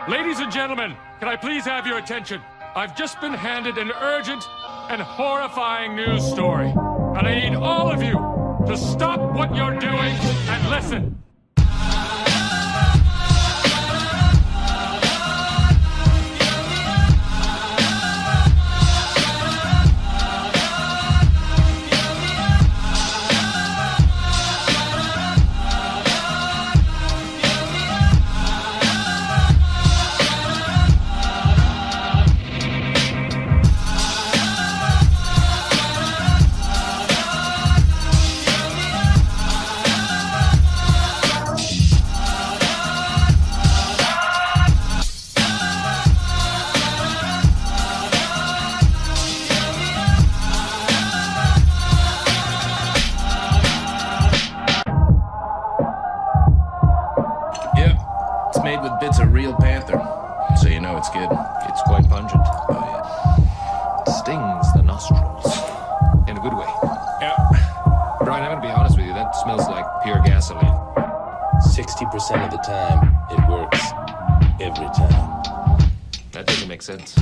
Ladies and gentlemen, can I please have your attention? I've just been handed an urgent and horrifying news story. And I need all of you to stop what you're doing and listen. Made with bits of real panther, so you know it's good. It's quite pungent. Oh, yeah. It stings the nostrils. In a good way. Yeah. Brian, I'm gonna be honest with you, that smells like pure gasoline. 60% of the time, it works. Every time. That doesn't make sense.